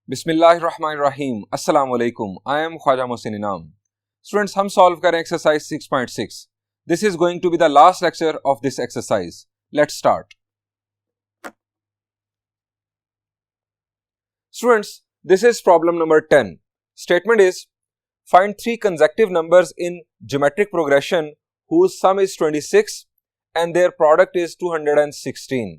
बिस्मिल्लाहिर्रहमानिर्रहीम अस्सलाम वालेकुम। आई एम ख्वाजा मोहसिन इनाम। स्टूडेंट्स, हम सॉल्व करें exercise 6.6। This is going to be the last lecture of this exercise. Let's start. Students, this is problem number 10। Statement is find three consecutive numbers in geometric progression whose sum is 26 and their product is 216।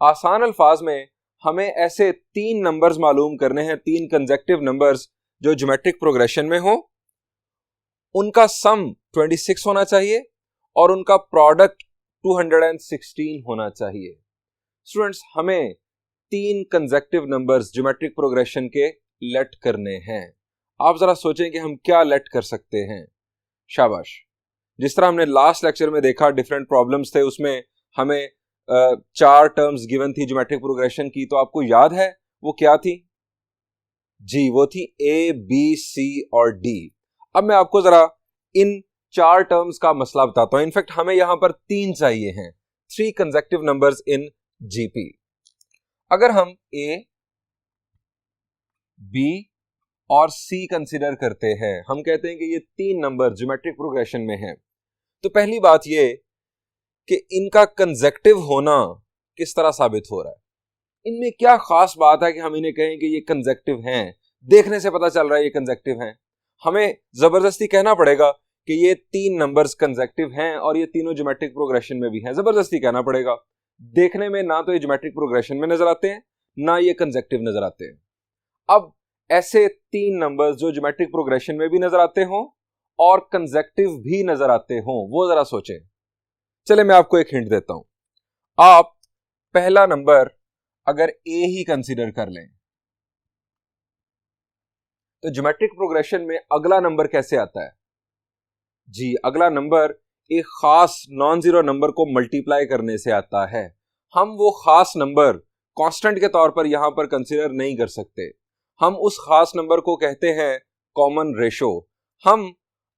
आसान अल्फाज में हमें ऐसे तीन numbers मालूम करने हैं, तीन कंसेक्टिव नंबर्स जो ज्योमेट्रिक प्रोग्रेशन में हो, उनका सम 26 होना चाहिए और उनका प्रोडक्ट 216 होना चाहिए। स्टूडेंट्स, हमें तीन कंसेक्टिव नंबर्स ज्योमेट्रिक प्रोग्रेशन के लेट करने हैं। आप जरा सोचें कि हम क्या लेट कर सकते हैं। शाबाश। जिस तरह हमने लास्ट लेक्चर में देखा, डिफरेंट प्रॉब्लम्स थे, उसमें हमें चार टर्म्स गिवन थी ज्योमेट्रिक प्रोग्रेशन की। तो आपको याद है वो क्या थी? जी, वो थी ए, बी, सी और डी। अब मैं आपको जरा इन चार टर्म्स का मसला बताता हूं। इनफैक्ट हमें यहां पर तीन चाहिए हैं, three consecutive numbers in GP. अगर हम ए, बी और सी कंसिडर करते हैं, हम कहते हैं कि ये तीन नंबर ज्योमेट्रिक प्रोग्रेशन में हैं, तो पहली बात ये कि इनका कंसेक्टिव होना किस तरह साबित हो रहा है। इनमें क्या खास बात है कि हम इन्हें कहें कि ये कंसेक्टिव हैं? देखने से पता चल रहा है ये कंसेक्टिव हैं। हमें जबरदस्ती कहना पड़ेगा कि ये तीन नंबर्स कंसेक्टिव हैं और ये तीनों ज्योमेट्रिक प्रोग्रेशन में भी हैं। जबरदस्ती कहना पड़ेगा। देखने में ना तो ये ज्योमेट्रिक प्रोग्रेशन में नजर आते हैं, ना ये कंसेक्टिव नजर आते हैं। अब ऐसे तीन नंबर्स जो ज्योमेट्रिक प्रोग्रेशन में भी नजर आते हों और कंसेक्टिव भी नजर आते हों, वो जरा सोचें। चले मैं आपको एक हिंट देता हूं। आप पहला नंबर अगर ए ही कंसीडर कर लें, तो ज्योमेट्रिक प्रोग्रेशन में अगला नंबर कैसे आता है? जी, अगला नंबर एक खास नॉन जीरो नंबर को मल्टीप्लाई करने से आता है। हम वो खास नंबर कांस्टेंट के तौर पर यहां पर कंसीडर नहीं कर सकते। हम उस खास नंबर को कहते हैं कॉमन रेशो। हम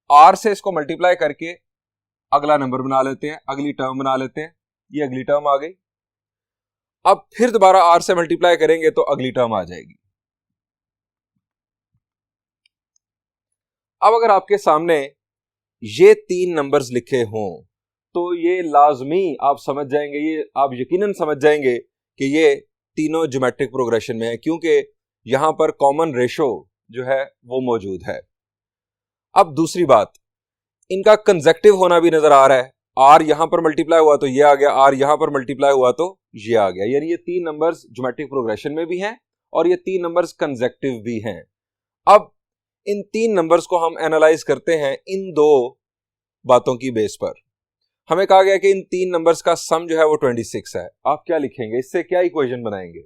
आर से इसको मल्टीप्लाई करके अगला नंबर बना लेते हैं, अगली टर्म बना लेते हैं। ये अगली टर्म आ गई। अब फिर दोबारा आर से मल्टीप्लाई करेंगे तो अगली टर्म आ जाएगी। अब अगर आपके सामने ये तीन नंबर्स लिखे हों तो ये लाजमी आप समझ जाएंगे, ये आप यकीनन समझ जाएंगे कि ये तीनों ज्योमेट्रिक प्रोग्रेशन में है, क्योंकि यहां पर कॉमन रेशो जो है वो मौजूद है। अब दूसरी बात, इनका कंसेक्टिव होना भी नजर आ रहा है। आर यहां पर मल्टीप्लाई हुआ तो ये आ गया, आर यहां पर मल्टीप्लाई हुआ तो ये आ गया। यानी ये तीन नंबर्स ज्योमेट्रिक प्रोग्रेशन में भी हैं और ये तीन नंबर्स कंसेक्टिव भी हैं। अब इन तीन नंबर्स को हम एनालाइज करते हैं इन दो बातों की बेस पर। हमें कहा गया कि इन तीन नंबर्स का सम जो है वो 26 है। आप क्या लिखेंगे? इससे क्या इक्वेशन बनाएंगे?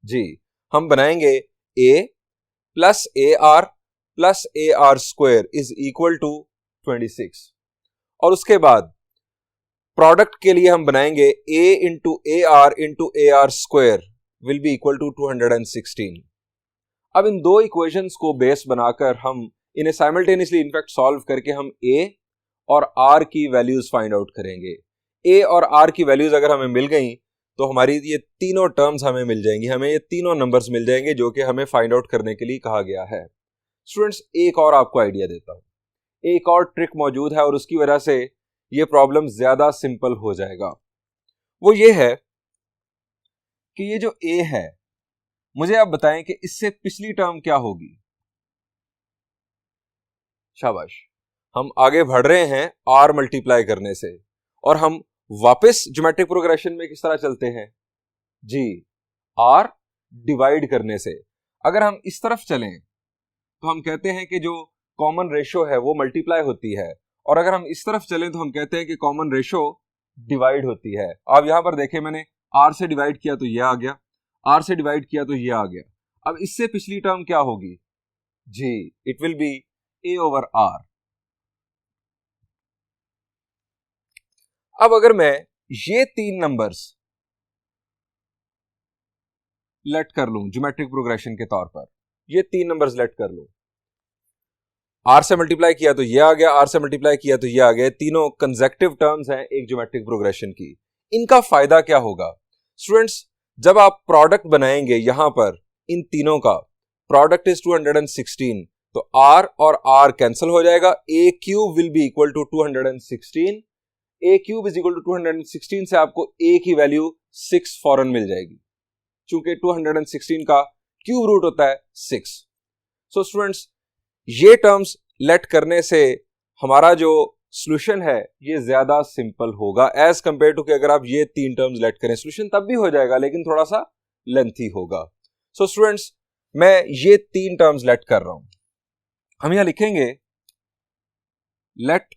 जी, हम बनाएंगे a plus A R plus A R square is equal to 26। और उसके बाद प्रोडक्ट के लिए हम बनाएंगे a into A R square will be equal to 216। अब इन दो इक्वेशंस को बेस बनाकर हम इन्हें साइमल्टेनियसली इनफैक्ट सॉल्व करके हम a और r की वैल्यूज फाइंड आउट करेंगे। a और r की वैल्यूज अगर हमें मिल गई तो हमारी ये तीनों टर्म्स हमें मिल जाएंगी, हमें ये तीनों नंबर्स मिल जाएंगे जो कि हमें फाइंड आउट करने के लिए कहा गया है। स्टूडेंट्स, एक और आपको आइडिया देता हूं, एक और ट्रिक मौजूद है और उसकी वजह से ये प्रॉब्लम ज्यादा सिंपल हो जाएगा। वो ये है कि ये जो a है, मुझे आप बताएं कि इससे पिछली टर्म क्या होगी। शाबाश। हम आगे बढ़ रहे हैं r मल्टीप्लाई करने से और हम वापस ज्योमेट्रिक प्रोग्रेशन में किस तरह चलते हैं? जी, r डिवाइड करने से। अगर हम इस तरफ चलें तो हम कहते हैं कि जो कॉमन रेशो है वो मल्टीप्लाई होती है, और अगर हम इस तरफ चलें तो हम कहते हैं कि कॉमन रेशो डिवाइड होती है। आप यहां पर देखें, मैंने r से डिवाइड किया तो ये आ गया, r से डिवाइड किया तो ये आ गया। अब इससे पिछली टर्म क्या होगी? जी, it will be a over r। अब अगर मैं ये तीन नंबर्स लेट कर लूं ज्योमेट्रिक प्रोग्रेशन के तौर पर, ये तीन नंबर्स लेट कर लूं, आर से मल्टीप्लाई किया तो ये आ गया, आर से मल्टीप्लाई किया तो ये आ गया। तीनों कंसेक्टिव टर्म्स हैं एक ज्योमेट्रिक प्रोग्रेशन की। इनका फायदा क्या होगा? स्टूडेंट्स, जब आप प्रोडक्ट बनाएंगे यहां पर इन तीनों का प्रोडक्ट इज 216, तो r और r कैंसिल हो जाएगा, a cube will be equal to 216, a cube is equal to 216 से आपको a की वैल्यू 6 फौरन मिल जाएगी, चूंकि 216 का क्यूब रूट होता है 6। सो स्टूडेंट्स, ये टर्म्स लेट करने से हमारा जो सॉल्यूशन है ये ज्यादा सिंपल होगा एज कंपेयर टू कि अगर आप ये तीन टर्म्स लेट करें। सॉल्यूशन तब भी हो जाएगा लेकिन थोड़ा सा लेंथी होगा। सो स्टूडेंट्स, मैं ये तीन टर्म्स लेट कर रहा हूं। हम यहां लिखेंगे late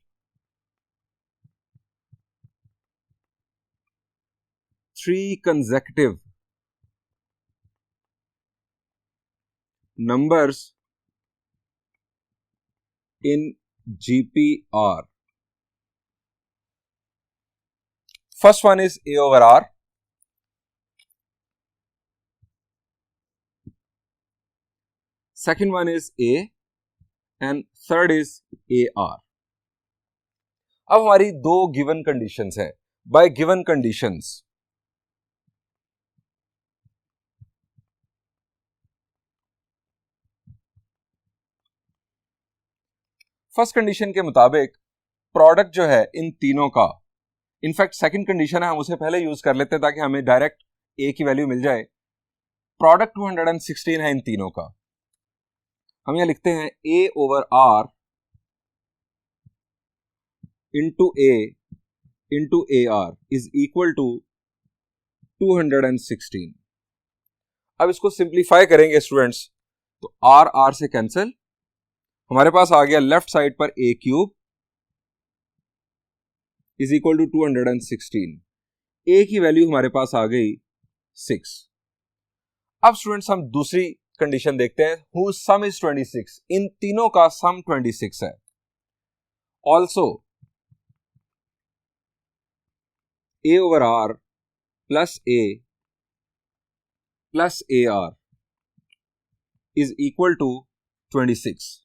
3 consecutive numbers in GPR. First one is A over R. Second one is A and third is AR. अब हमारी दो गिवन कंडीशंस हैं। Bye given conditions first condition के मुताबिक प्रोडक्ट जो है इन तीनों का, इनफैक्ट सेकंड कंडीशन है हम उसे पहले यूज कर लेते हैं ताकि हमें डायरेक्ट ए की वैल्यू मिल जाए। प्रोडक्ट 216 है इन तीनों का। हम यहां लिखते हैं a over r into A R is equal to 216। अब इसको सिंप्लीफाई करेंगे स्टूडेंट्स, तो आर आर से कैंसिल, हमारे पास आ गया लेफ्ट साइड पर ए क्यूब इज इक्वल टू 216। ए की वैल्यू हमारे पास आ गई 6। अब स्टूडेंट्स हम दूसरी कंडीशन देखते हैं, हु सम इज 26। इन तीनों का सम 26 है। Also A over R plus A R is equal to 26।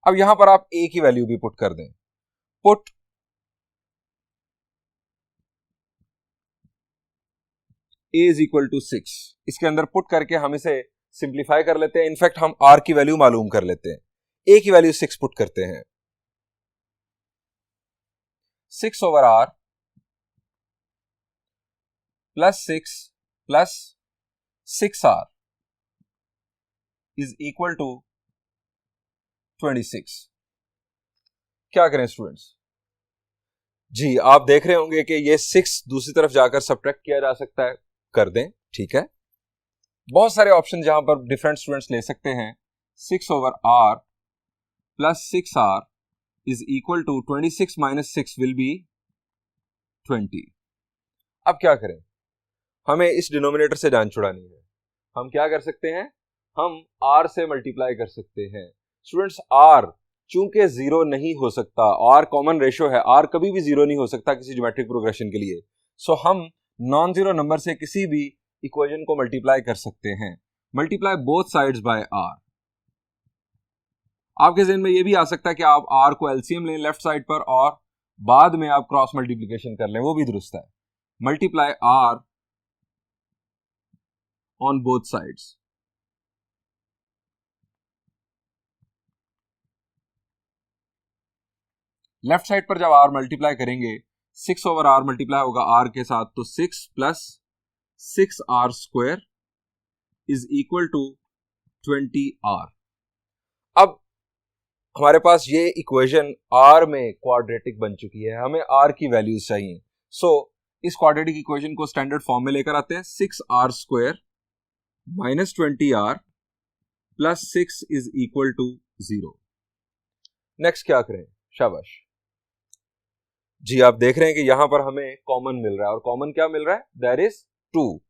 अब यहां पर आप ए की वैल्यू भी पुट कर दें। Put A is equal to 6, इसके अंदर पुट करके हम इसे सिंप्लीफाई कर लेते हैं। इनफैक्ट हम आर की वैल्यू मालूम कर लेते हैं। ए की वैल्यू 6 पुट करते हैं। 6 over R plus 6 R is equal to 26। क्या करें स्टूडेंट्स? जी, आप देख रहे होंगे कि ये 6 दूसरी तरफ जाकर सब्ट्रैक्ट किया जा सकता है, कर दें, ठीक है। बहुत सारे ऑप्शन जहां पर डिफरेंट स्टूडेंट्स ले सकते हैं। 6 over R plus 6 R is equal to 26 minus 6 will be 20। अब क्या करें? हमें इस डिनोमिनेटर से जान छुड़ानी है। हम क्या कर सकते हैं? हम आर से मल्टीप्लाई कर सकते हैं। स्टूडेंट्स, आर चूंकि जीरो नहीं हो सकता, आर कॉमन रेशो है, आर कभी भी जीरो नहीं हो सकता किसी ज्योमेट्रिक प्रोग्रेशन के लिए। सो हम नॉन जीरो नंबर से किसी भी इक्वेशन को मल्टीप्लाई कर सकते हैं। Multiply both sides by R. आपके ज़हन में यह भी आ सकता है कि आप आर को एलसीएम लें लेफ्ट साइड पर और बाद में आप क्रॉस मल्टीप्लिकेशन कर लें, वो भी दुरुस्त है। Multiply R on both sides. Left side पर जब आर मल्टीप्लाई करेंगे, 6 ओवर आर मल्टीप्लाई होगा आर के साथ, तो 6 plus 6 R square is equal to 20 R. अब हमारे पास ये इक्वेशन आर में क्वाड्रेटिक बन चुकी है, हमें आर की वैल्यूज चाहिए। सो इस क्वाड्रेटिक इक्वेशन को स्टैंडर्ड फॉर्म में लेकर आते हैं। 6 R square minus 20 R plus 6 is equal to 0। Next क्या करें? शाबाश जी, आप देख रहे हैं कि यहां पर हमें कॉमन मिल रहा है, और कॉमन क्या मिल रहा है? That is 2।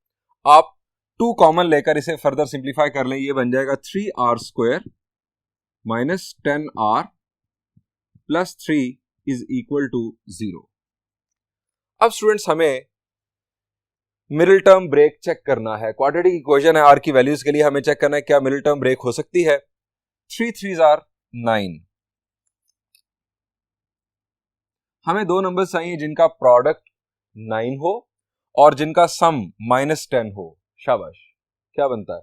आप 2 कॉमन लेकर इसे फर्दर सिंप्लीफाई कर लें, ये बन जाएगा 3 R square minus 10 R plus 3 is equal to 0। अब स्टूडेंट्स, हमें मिडिल टर्म ब्रेक चेक करना है। क्वाड्रेटिक इक्वेशन है, आर की वैल्यूज के लिए हमें चेक करना है क्या मिडिल टर्म ब्रेक हो सकती है। 3 3s आर 9। हमें दो नंबर चाहिए जिनका प्रोडक्ट 9 हो और जिनका सम -10 हो। शाबाश, क्या बनता है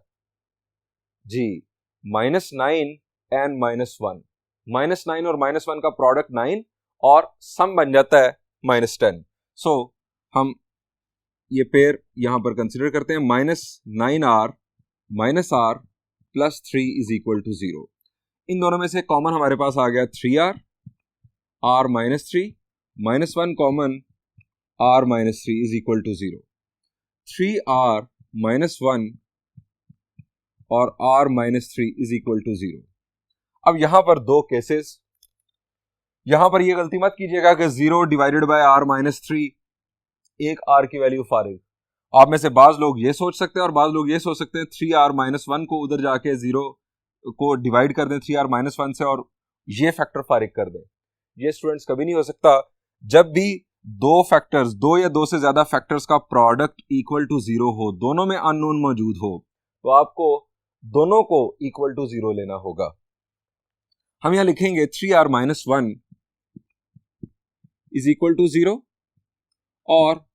जी, -9 एंड -1। -9 और -1 का प्रोडक्ट 9 और सम बन जाता है -10। सो हम ये पेयर यहां पर कंसिडर करते हैं, -9r -r + 3 = 0। इन दोनों में से कॉमन हमारे पास आ गया 3r, r -3, -1 common, r -3 = 0। 3r -1 और r -3 = 0। अब यहां पर दो केसेस, यहां पर ये गलती मत कीजिएगा कि 0 डिवाइडेड बाय r -3, एक r की वैल्यू फारिग। आप में से बाज लोग ये सोच सकते हैं और बाज लोग ये सोच सकते हैं 3r -1 को उधर जाके 0 को डिवाइड कर दें 3r -1 से और ये फैक्टर फारिग कर दें। ये स्टूडेंट्स कभी नहीं हो सकता। जब भी दो फैक्टर्स, दो या दो से ज्यादा फैक्टर्स का प्रोडक्ट इक्वल टू 0 हो, दोनों में अननोन मौजूद हो, तो आपको दोनों को इक्वल टू 0 लेना होगा। हम यहां लिखेंगे 3r -1 = 0 और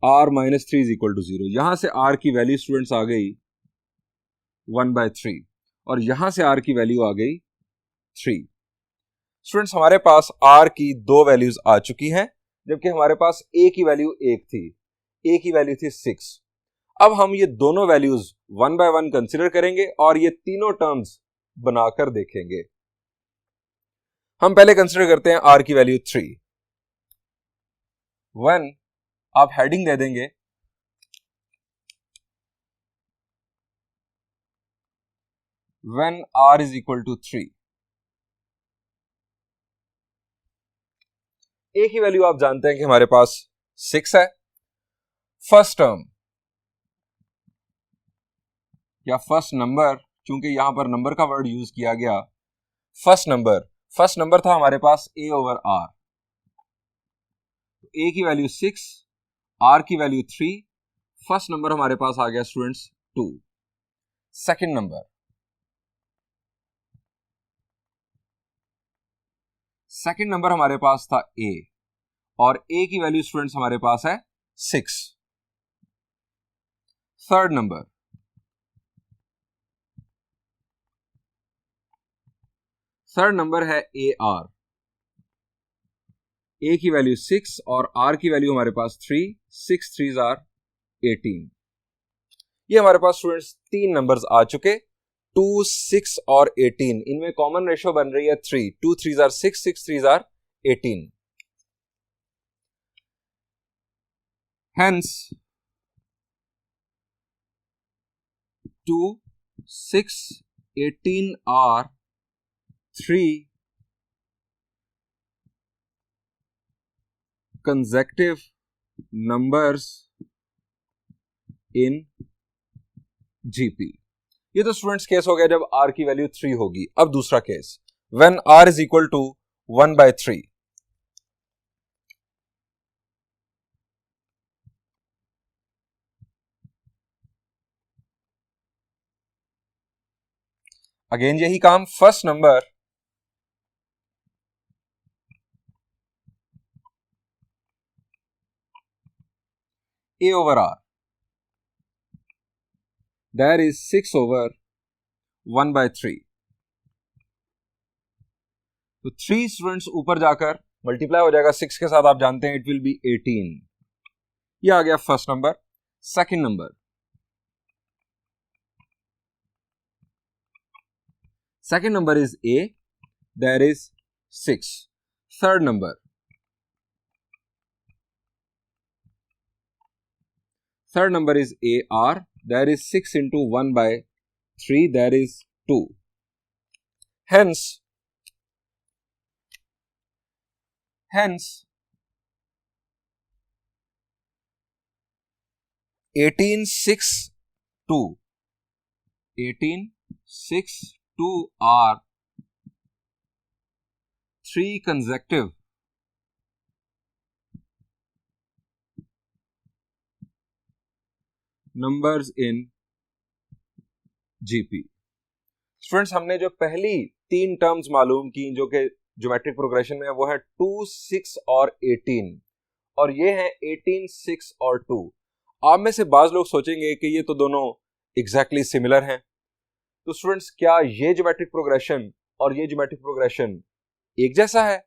r -3 = 0। यहां से r की वैल्यू स्टूडेंट्स आ गई 1/3 और यहां से r की वैल्यू आ गई 3। स्टूडेंट्स हमारे पास r की दो वैल्यूज आ चुकी हैं, जबकि हमारे पास a की वैल्यू 1 थी, a की वैल्यू थी 6। अब हम ये दोनों वैल्यूज 1 बाय 1 कंसिडर करेंगे और ये तीनों टर्म्स बनाकर देखेंगे। हम पहले कंसिडर करते हैं r की वैल्यू 3। 1 आप हेडिंग दे देंगे when r = 3। a की वैल्यू आप जानते हैं कि हमारे पास 6 है। फर्स्ट टर्म या फर्स्ट नंबर, चूंकि यहां पर नंबर का वर्ड यूज किया गया, फर्स्ट नंबर था हमारे पास a/r। a की वैल्यू 6, r की वैल्यू 3, फर्स्ट नंबर हमारे पास आ गया स्टूडेंट्स 2। सेकंड नंबर हमारे पास था a और a की वैल्यू स्टूडेंट्स हमारे पास है 6। थर्ड नंबर है ar। a की वैल्यू 6 और r की वैल्यू हमारे पास 3, 6 3s are 18। ये हमारे पास स्टूडेंट्स तीन नंबर्स आ चुके, 2, 6 और 18। इनमें कॉमन रेशो बन रही है 3, 2 3s are 6, 6 3s are 18। Hence 2, 6, 18 are 3 consecutive numbers in GP। ये तो स्टूडेंट्स केस हो गया जब r की वैल्यू 3 होगी। अब दूसरा केस, when r = 1/3। अगेन यही काम, first number a/r, that is 6/1/3। तो 3 स्टूडेंट्स ऊपर जाकर मल्टीप्लाई हो जाएगा 6 के साथ, आप जानते हैं इट विल बी 18। ये आ गया first number. Second number is a, that is 6। Third number is ar, that is 6 into 1/3, that is 2। Hence 18 6 2 are 3 consecutive numbers in GP। Students हमने जो पहली तीन टर्म्स मालूम की जो कि ज्योमेट्रिक प्रोग्रेशन में है, वो है 2, 6 और 18, और ये है 18, 6 और 2। आप में से बाज लोग सोचेंगे कि ये तो दोनों एग्जैक्टली सिमिलर हैं। तो स्टूडेंट्स, क्या ये ज्योमेट्रिक प्रोग्रेशन और ये ज्योमेट्रिक प्रोग्रेशन एक जैसा है?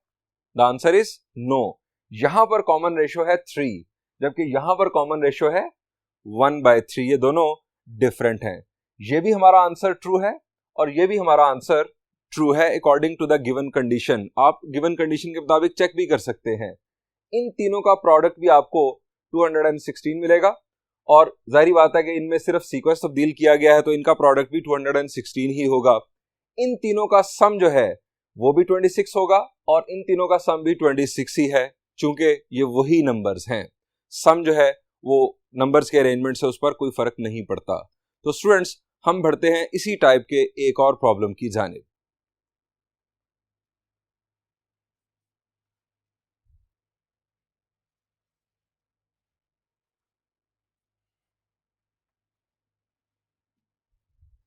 The answer is no. यहां पर कॉमन रेशियो है 3, जबकि यहां पर कॉमन रेशियो है 1/3। ये दोनों डिफरेंट हैं। ये भी हमारा आंसर ट्रू है और ये भी हमारा आंसर ट्रू है according to the given condition. आप गिवन कंडीशन के मुताबिक चेक भी कर सकते हैं। इन तीनों का प्रोडक्ट भी आपको 216 मिलेगा और जाहिर बात है कि इनमें सिर्फ सीक्वेंस तब्दील किया गया है तो इनका प्रोडक्ट भी 216 ही होगा। इन तीनों का सम जो है वो भी 26 होगा और इन तीनों का सम भी 26 ही है, चूंकि ये वही नंबर्स हैं। सम जो है वो नंबर्स के अरेंजमेंट से उस पर कोई फर्क नहीं पड़ता। तो स्टूडेंट्स, हम बढ़ते हैं इसी टाइप के एक और प्रॉब्लम की जानिब।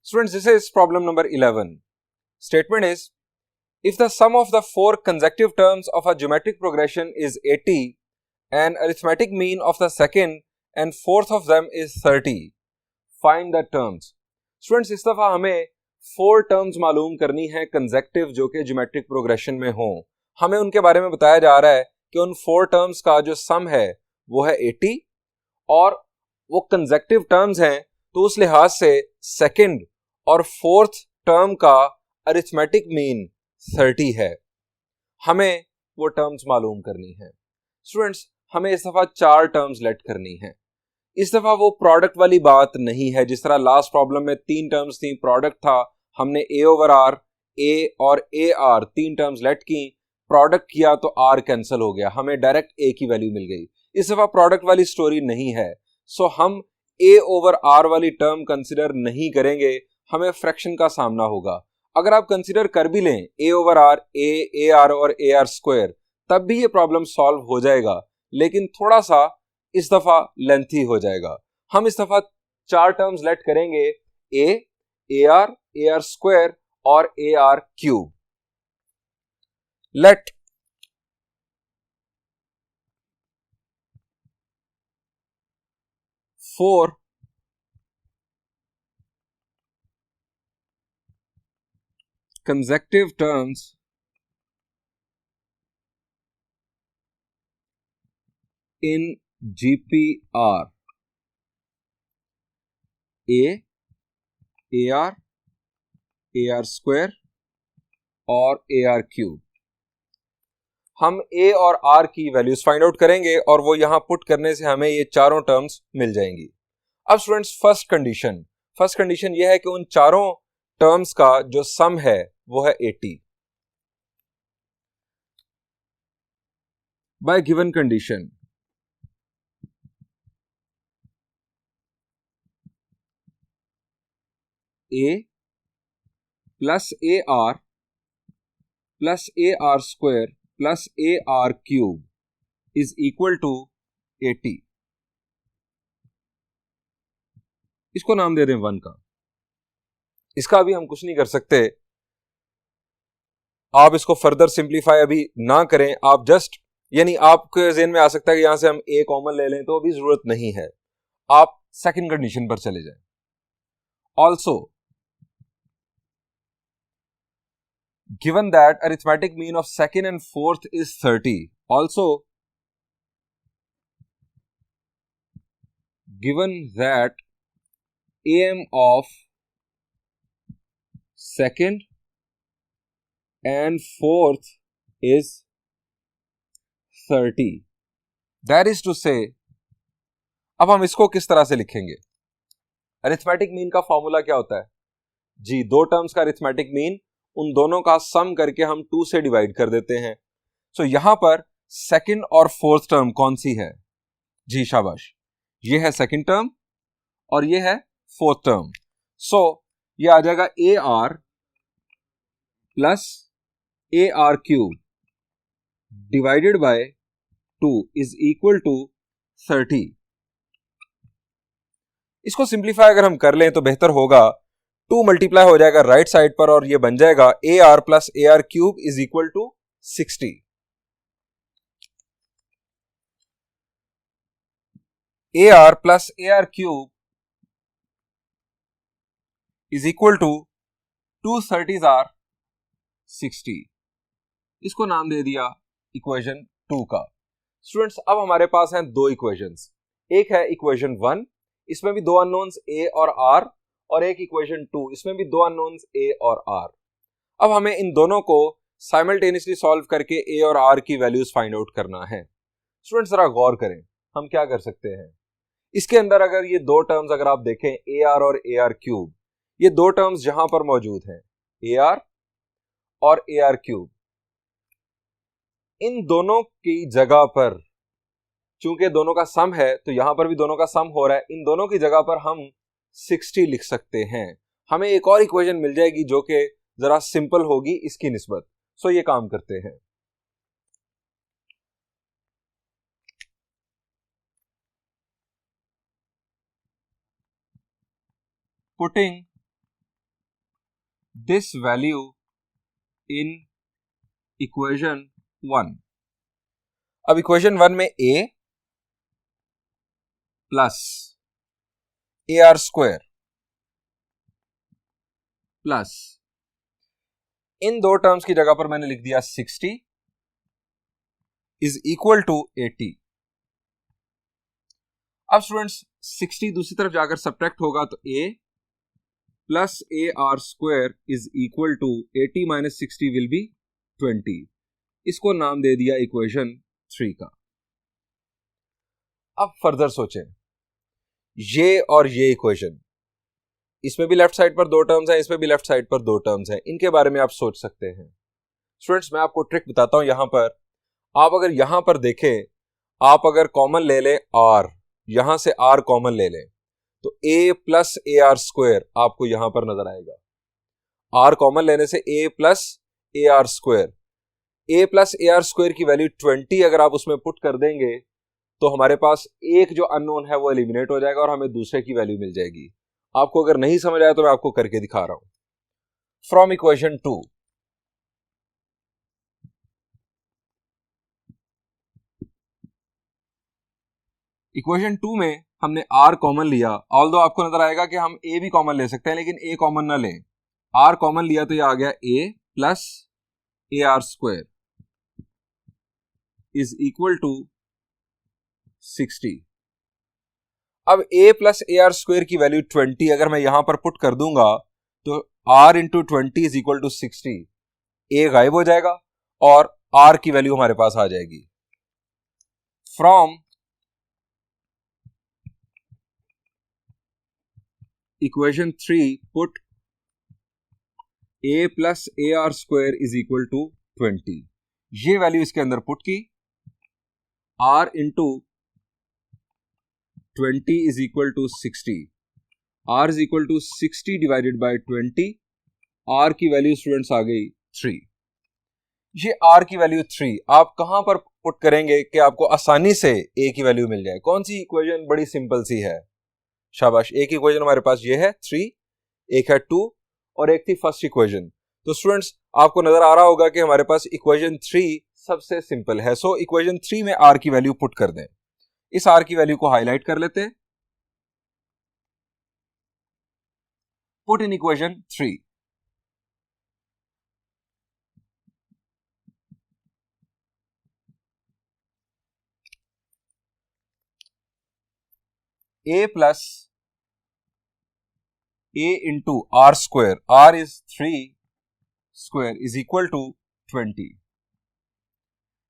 Students, this is problem number 11. Statement is, if the sum of the four consecutive terms of a geometric progression is 80 and arithmetic mean of the second and fourth of them is 30, find the terms. Students, इस दफा हमें 4 terms मालूम करनी है consecutive जो कि geometric progression में हो। हमें उनके बारे में बताया जा रहा है कि उन 4 terms का जो sum है वो है 80 और वो consecutive terms हैं, तो उस लिहाज से second और फोर्थ टर्म का अरिथमेटिक मीन 30 है। हमें वो टर्म्स मालूम करनी है। स्टूडेंट्स, हमें इस दफा 4 टर्म्स लेट करनी है। इस दफा वो प्रोडक्ट वाली बात नहीं है। जिस तरह लास्ट प्रॉब्लम में 3 टर्म्स थी, प्रोडक्ट था, हमने a ओवर आर, a और a आर 3 टर्म्स लेट की, प्रोडक्ट किया तो r कैंसिल हो गया, हमें डायरेक्ट a की वैल्यू मिल गई। इस दफा प्रोडक्ट वाली स्टोरी नहीं है, सो हम a ओवर r वाली टर्म कंसिडर नहीं करेंगे, हमें फ्रैक्शन का सामना होगा। अगर आप कंसीडर कर भी लें a over R, a R और a आर स्क्वायर, तब भी ये प्रॉब्लम सॉल्व हो जाएगा, लेकिन थोड़ा सा इस दफा लेंथी हो जाएगा। हम इस दफा 4 टर्म्स लेट करेंगे, a आर स्क्वायर और a R cube. Let four consecutive terms in GPR AR square और AR क्यूब। हम A और R की वैल्यूज फाइंड आउट करेंगे और वो यहां पुट करने से हमें ये चारों टर्म्स मिल जाएंगी। अब स्टूडेंट्स, फर्स्ट कंडीशन ये है कि उन चारों टर्म्स का जो सम है वो है 80। By given condition A plus AR plus AR square plus AR cube is equal to 80। इसको नाम दे दें 1 का। इसका अभी हम कुछ नहीं कर सकते, आप इसको फर्दर सिंप्लीफाई अभी ना करें। आप जस्ट, यानी आपके ज़हन में आ सकता है कि यहां से हम A कॉमन ले लें, तो अभी जरूरत नहीं है। आप सेकंड कंडीशन पर चले जाएं। Also given that arithmetic mean of second and fourth is 30, also given that AM of second and fourth is 30, that is to say, अब हम इसको किस तरह से लिखेंगे? अरिथमेटिक मीन का फॉर्मूला क्या होता है जी? 2 टर्म्स का अरिथमेटिक मीन, उन दोनों का सम करके हम 2 से डिवाइड कर देते हैं। सो यहां पर सेकंड और फोर्थ टर्म कौन सी है जी? शाबाश, ये है सेकंड टर्म और ये है फोर्थ टर्म। सो ये आ जाएगा A R plus A R cube divided by 2 is equal to 30। इसको सिंप्लीफाई अगर हम कर लें तो बेहतर होगा। 2 मल्टीप्लाई हो जाएगा राइट साइड पर और ये बन जाएगा A R plus A R cube is equal to 60। A R plus A R cube is equal to 230s R 60। इसको नाम दे दिया इक्वेशन 2 का। स्टूडेंट्स अब हमारे पास हैं दो इक्वेशंस, एक है इक्वेशन 1, इसमें भी दो अननोन्स ए और आर, और एक इक्वेशन 2, इसमें भी दो अननोन्स ए और आर। अब हमें इन दोनों को साइमल्टेनियसली सॉल्व करके ए और आर की वैल्यूज फाइंड आउट करना है। स्टूडेंट्स जरा गौर करें, हम क्या कर सकते हैं। इसके अंदर अगर ये दो टर्म्स अगर आप देखें ए आर और ए आर क्यूब, ये दो टर्म्स जहां पर मौजूद हैं ए आर और ए आर क्यूब, इन दोनों की जगह पर चूंकि दोनों का सम है तो यहां पर भी दोनों का सम हो रहा है, इन दोनों की जगह पर हम 60 लिख सकते हैं। हमें एक और इक्वेशन मिल जाएगी जो कि जरा सिंपल होगी इसकी निस्बत। सो ये काम करते हैं। Putting this value in equation 1। अब इक्वेशन 1 में a plus A R square plus इन दो टर्म्स की जगह पर मैंने लिख दिया 60 इज इक्वल टू 80। अब स्टूडेंट्स 60 दूसरी तरफ जाकर सब्ट्रैक्ट होगा तो a plus A R square is equal to 80 minus 60 will be 20। इसको नाम दे दिया इक्वेशन 3 का। अब फर्दर सोचें, ये और ये इक्वेशन, इसमें भी लेफ्ट साइड पर दो टर्म्स हैं, इसमें भी लेफ्ट साइड पर दो टर्म्स हैं, इनके बारे में आप सोच सकते हैं। स्टूडेंट्स मैं आपको ट्रिक बताता हूं। यहां पर आप अगर यहां पर देखें, आप अगर कॉमन ले लें आर, यहां से आर कॉमन ले लें तो a plus A R square आपको यहां पर नजर आएगा। आर कॉमन लेने से a plus A R square, a plus A R square की वैल्यू 20 अगर आप उसमें पुट कर देंगे तो हमारे पास एक जो अननोन है वो एलिमिनेट हो जाएगा और हमें दूसरे की वैल्यू मिल जाएगी। आपको अगर नहीं समझ आया तो मैं आपको करके दिखा रहा हूं। फ्रॉम इक्वेशन 2, इक्वेशन 2 में हमने r कॉमन लिया, ऑल्दो आपको नजर आएगा कि हम a भी कॉमन ले सकते हैं लेकिन a कॉमन ना लें। r कॉमन लिया तो ये आ गया a plus A R square is equal to 60। अब a plus A R square की वैल्यू 20 अगर मैं यहां पर पुट कर दूंगा तो r into 20 is equal to 60, a गायब हो जाएगा और r की वैल्यू हमारे पास आ जाएगी। From equation 3 put a plus A R square is equal to 20, ये वैल्यू इसके अंदर पुट की, r into 20 is equal to 60, r is equal to 60 divided by 20, r की वैल्यू स्टूडेंट्स आ गई 3। ये r की वैल्यू 3 आप कहां पर पुट करेंगे कि आपको आसानी से a की वैल्यू मिल जाए। कौन सी इक्वेशन बड़ी सिंपल सी है, शाबाश। एक इक्वेशन हमारे पास ये है 3, एक है 2 और एक थी फर्स्ट इक्वेशन। तो स्टूडेंट्स आपको नजर आ रहा होगा कि हमारे पास इक्वेशन 3 सबसे सिंपल है। सो इक्वेशन 3 में r की वैल्यू पुट कर दें। इस r की वैल्यू को हाईलाइट कर लेते हैं। Put in equation 3, a plus a into R square, r is 3 square is equal to 20।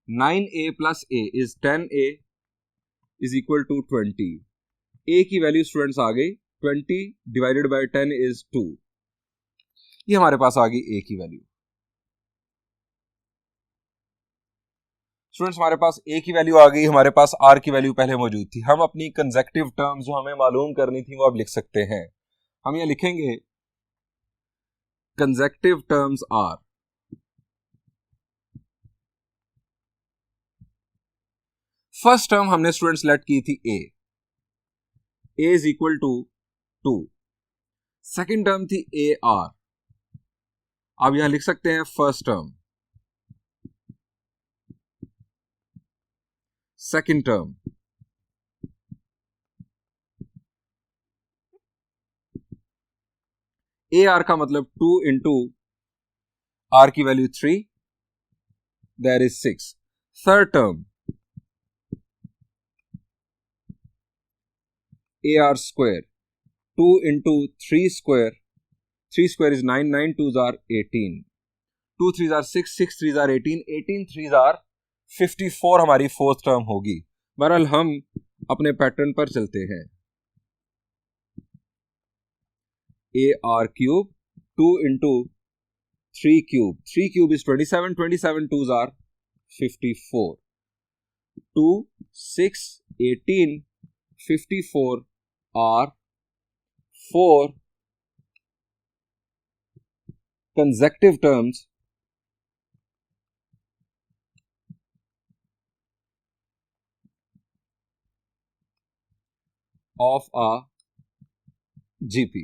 9a plus a is 10a is equal to 20। a की वैल्यू स्टूडेंट्स आ गई 20 डिवाइडेड बाय 10 इज 2। ये हमारे पास आ गई a की वैल्यू। स्टूडेंट्स हमारे पास a की वैल्यू आ गई, हमारे पास r की वैल्यू पहले मौजूद थी। हम अपनी कंसेक्टिव टर्म्स जो हमें मालूम करनी थी वो अब लिख सकते हैं। हम ये लिखेंगे consecutive terms are, first term हमने स्टूडेंट सेलेक्ट की थी a is equal to 2। Second term थी ए आर, आप यहां लिख सकते हैं first term, second term. A R का मतलब 2 इंटू आर की value 3, that is 6. Third term A are square 2 into 3 square, 3 square is 9, 9 2s are 18, 2 3s are 6, 6 3s are 18, 18 3s are 54 हमारी फोर्थ टर्म होगी. बहरहाल हम अपने पैटर्न पर चलते हैं. ए R cube 2 into 3 cube, 3 cube is 27, 27 2s are 54, 2 6 18 54 are 4 consecutive terms of a GP.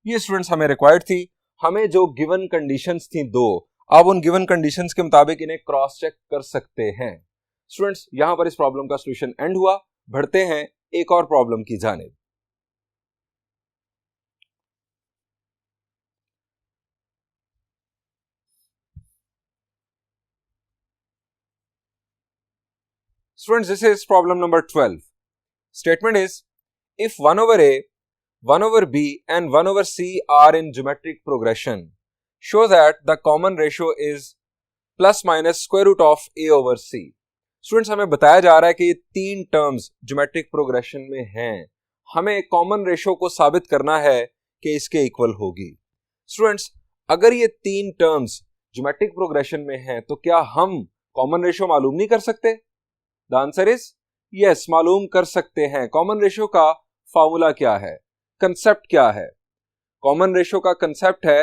ये students हमें रिक्वायर्ड थी. हमें जो गिवन कंडीशंस थी दो, अब उन गिवन कंडीशंस के मुताबिक इन्हें क्रॉस चेक कर सकते हैं. स्टूडेंट्स यहां पर इस प्रॉब्लम का सॉल्यूशन एंड हुआ. बढ़ते हैं एक और प्रॉब्लम की जानिब. Students, this is problem number 12. Statement is, if 1 over a, 1 over b and 1 over c are in geometric progression, show that the common ratio is plus minus square root of a over c. Students, हमें बताया जा रहा है कि ये तीन terms geometric progression में हैं. हमें कॉमन रेशो को साबित करना है कि इसके इक्वल होगी. स्टूडेंट्स, अगर ये तीन टर्म्स ज्योमेट्रिक प्रोग्रेशन में हैं तो क्या हम कॉमन रेशो मालूम नहीं कर सकते? द आंसर इज यस, मालूम कर सकते हैं. कॉमन रेशो का फॉर्मूला क्या है, कंसेप्ट क्या है? कॉमन रेशो का कंसेप्ट है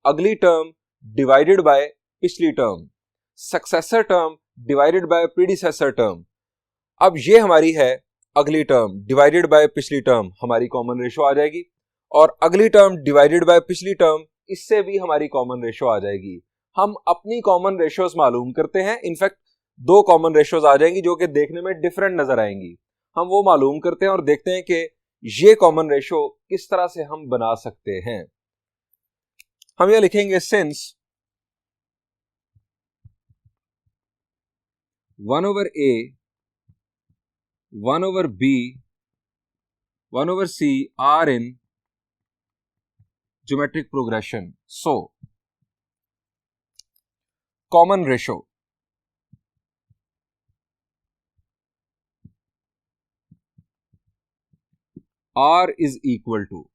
अगली टर्म डिवाइडेड बाय पिछली term, successor term divided by predecessor term. अब ये हमारी है अगली टर्म डिवाइडेड बाय पिछली टर्म, हमारी कॉमन रेशो आ जाएगी. और अगली टर्म डिवाइडेड बाय पिछली टर्म, इससे भी हमारी कॉमन रेशो आ जाएगी. हम अपनी कॉमन रेशोज मालूम करते हैं. इनफैक्ट दो कॉमन रेशोज आ जाएंगी जो कि देखने में डिफरेंट नजर आएंगी. हम वो मालूम करते हैं और देखते हैं कि ये कॉमन रेशो किस तरह से हम बना सकते हैं. हम ये लिखेंगे since 1 over a, 1 over b, 1 over c are in geometric progression. So, common ratio R is equal to,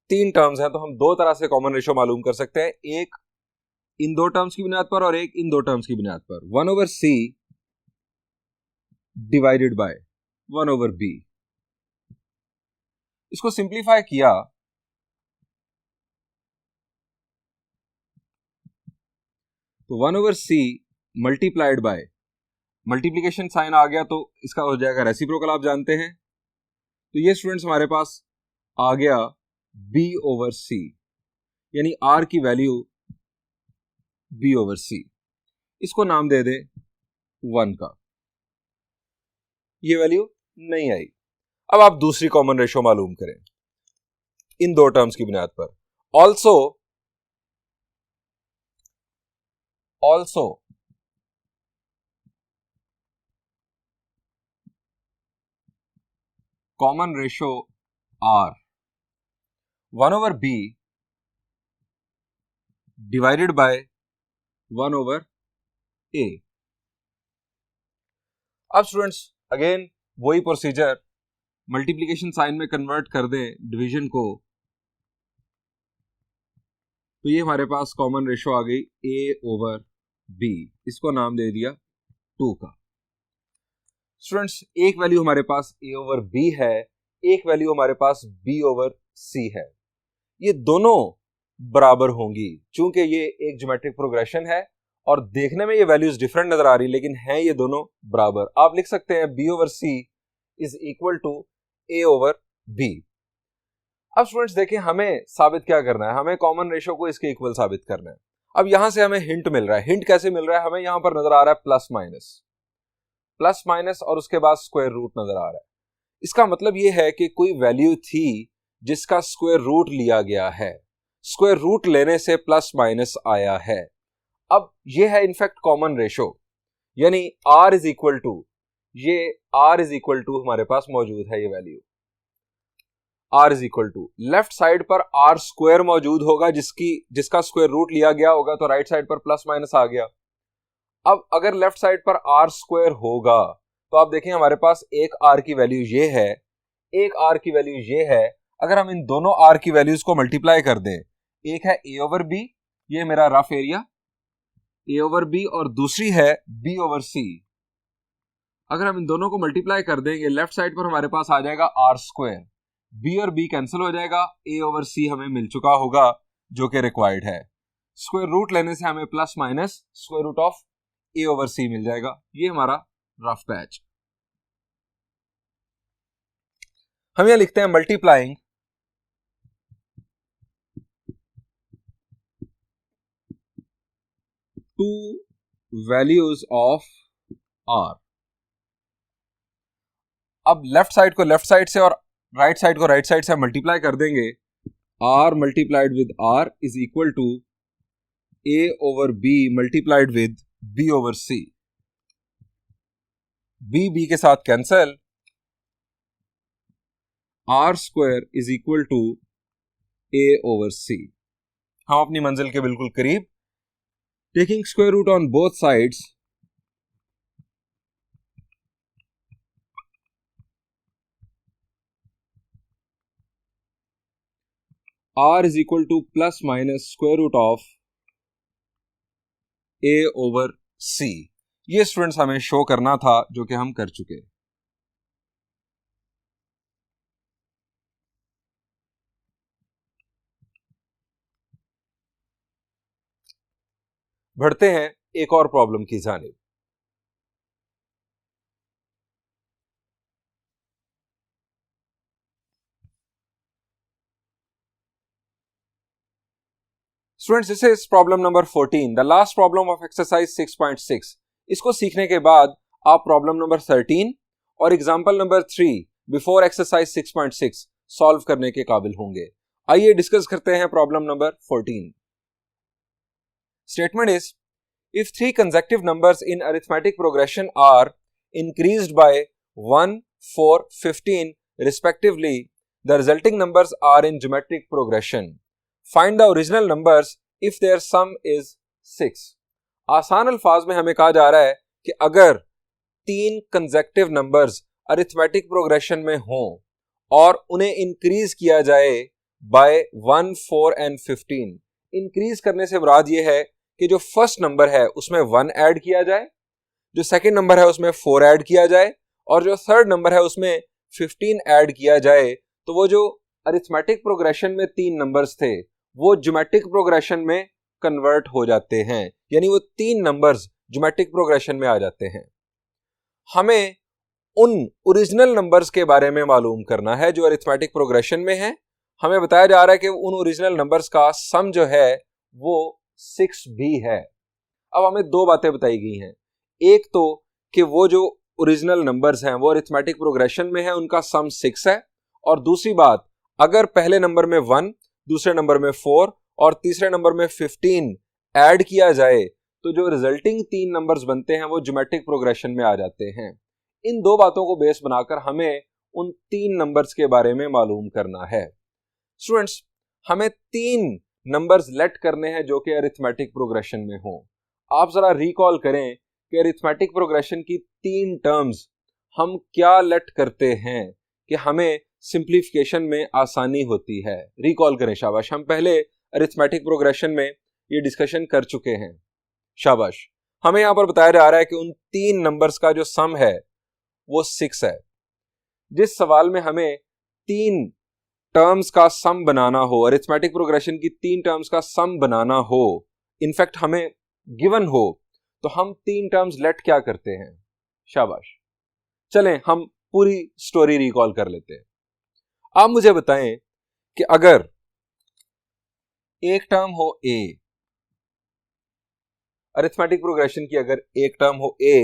तीन टर्म्स हैं तो हम दो तरह से कॉमन रेशो मालूम कर सकते हैं. एक इन दो टर्म्स की बुनियाद पर और एक इन दो टर्म्स की बुनियाद पर. 1 over c divided by 1 over b. इसको सिंप्लीफाई किया तो 1 over c multiplied by, multiplication sign आ गया तो इसका हो जाएगा रेसिप्रोकल, आप जानते हैं. तो ये स्टूडेंट्स हमारे पास आ गया b over c, यानी r की वैल्यू b over c. इसको नाम दे दे 1 का. ये वैल्यू नहीं आई. अब आप दूसरी कॉमन रेशो मालूम करें इन दो टर्म्स की बुनियाद पर. Also common ratio R 1 over b divided by 1 over a. अब स्टूडेंट्स अगेन वही प्रोसीजर, मल्टीप्लिकेशन साइन में कन्वर्ट कर दें डिवीजन को, तो ये हमारे पास कॉमन रेशो आ गई a over b. इसको नाम दे दिया 2 का. स्टूडेंट्स एक वैल्यू हमारे पास a over b है, एक वैल्यू हमारे पास b over c है. ये दोनों बराबर होंगी चूंकि ये एक ज्योमेट्रिक प्रोग्रेशन है और देखने में ये वैल्यूज डिफरेंट नजर आ रही, लेकिन हैं ये दोनों बराबर. आप लिख सकते हैं b over c is equal to a over b. अब स्टूडेंट्स देखें हमें साबित क्या करना है, हमें कॉमन रेशो को इसके इक्वल साबित करना है. अब यहां से हमें हिंट मिल रहा है. हिंट कैसे मिल रहा है? हमें यहां पर नजर आ रहा है प्लस माइनस और उसके बाद स्क्वायर रूट नजर आ रहा है. इसका मतलब यह है कि कोई वैल्यू थी जिसका स्क्वायर रूट लिया गया है, स्क्वायर रूट लेने से प्लस माइनस आया है। अब ये है इनफैक्ट कॉमन रेशो, यानी r इज इक्वल टू, ये r इज इक्वल टू हमारे पास मौजूद है, ये value r is equal to, left side पर r स्क्वायर मौजूद होगा जिसका स्क्वायर रूट लिया गया होगा, तो राइट साइड पर प्लस माइनस आ गया। अब अगर लेफ्ट साइड पर r स्क्वायर होगा तो आप देखें हमारे पास एक r की वैल्यू ये है, एक r की वैल्यू ये है। अगर हम इन दोनों r की वैल्यूज को मल्टीप्लाई कर दें, एक है a ओवर b, ये मेरा rough area a over b, और दूसरी है b ओवर c। अगर हम इन दोनों को मल्टीप्लाई कर देंगे, लेफ्ट साइड पर हमारे पास आ जाएगा r स्क्वायर, b और b कैंसिल हो जाएगा, a ओवर c हमें मिल चुका होगा जो कि रिक्वायर्ड है। स्क्वायर रूट लेने से हमें plus minus square root of a over c मिल जाएगा। ये हमारा रफ पैच। हम यहां लिखते हैं multiplying two values of r। अब लेफ्ट साइड को लेफ्ट साइड से और राइट साइड को राइट साइड से मल्टीप्लाई कर देंगे, r multiplied with r is equal to a over b multiplied with b over c। b के साथ cancel, r square is equal to a over c। हम अपनी मंजिल के बिल्कुल करीब। Taking square root on both sides, r is equal to plus minus square root of a over c। ये students हमें शो करना था, जो कि हम कर चुके। बढ़ते हैं एक और प्रॉब्लम की जानिब। Students, this is problem number 14, the last problem of exercise 6.6। इसको सीखने के बाद आप प्रॉब्लम नंबर 13 और example number 3 before exercise 6.6 solve करने के काबिल होंगे। आइए डिस्कस करते हैं problem number 14। Statement is, if three consecutive numbers in arithmetic progression are increased by 1, 4, 15 respectively, the resulting numbers are in geometric progression. Find the original numbers if their sum is 6. आसान अल्फाज में हमें कहा जा रहा है कि अगर तीन कंसेक्टिव नंबर्स अरिथमेटिक प्रोग्रेशन में हों और उन्हें इंक्रीज किया जाए बाय 1, 4 एंड 15। इंक्रीज करने से मुराद ये है कि जो फर्स्ट नंबर है उसमें 1 ऐड किया जाए, जो सेकंड नंबर है उसमें 4 ऐड किया जाए, और जो थर्ड नंबर है उसमें 15 ऐड किया जाए। तो वो जो अरिथमेटिक प्रोग्रेशन में तीन नंबर्स थे वो ज्योमेट्रिक प्रोग्रेशन में कन्वर्ट हो जाते हैं, यानी वो तीन नंबर्स ज्योमेट्रिक प्रोग्रेशन में आ जाते हैं। हमें उन ओरिजिनल नंबर्स के बारे में मालूम करना है जो अरिथमेटिक प्रोग्रेशन में है। हमें बताया जा रहा है कि उन ओरिजिनल नंबर्स का सम जो है वो 6 भी है। अब हमें दो बातें बताई गई हैं, एक तो कि वो जो ओरिजिनल नंबर्स हैं वो अरिथमेटिक प्रोग्रेशन में है, उनका सम 6 है, और दूसरी बात, अगर पहले नंबर में 1, दूसरे नंबर में 4 और तीसरे नंबर में 15 ऐड किया जाए तो जो रिजल्टिंग तीन नंबर्स बनते हैं वो ज्योमेट्रिक प्रोग्रेशन में आ जाते हैं। इन दो बातों को बेस बनाकर हमें उन तीन नंबर्स के बारे में मालूम करना है। स्टूडेंट्स, हमें तीन नंबर्स लेट करने हैं जो कि अरिथमेटिक प्रोग्रेशन में हो। आप जरा रिकॉल करें कि अरिथमेटिक प्रोग्रेशन की तीन टर्म्स हम क्या लेट करते हैं कि हमें सिंप्लीफिकेशन में आसानी होती है। रिकॉल करें, शाबाश। हम पहले अरिथमेटिक प्रोग्रेशन में ये डिस्कशन कर चुके हैं, शाबाश। हमें यहां पर बताया जा रहा है कि उन तीन नंबर्स का जो सम है वो 6 है। जिस सवाल में हमें तीन टर्म्स का सम बनाना हो, अरिथमेटिक प्रोग्रेशन की तीन टर्म्स का सम बनाना हो, इनफैक्ट हमें गिवन हो, तो हम तीन टर्म्स लेट क्या करते हैं? शाबाश। चलें हम पूरी स्टोरी रिकॉल कर लेते हैं। आप मुझे बताएं कि अगर एक टर्म हो a, अरिथमेटिक प्रोग्रेशन की अगर एक टर्म हो a,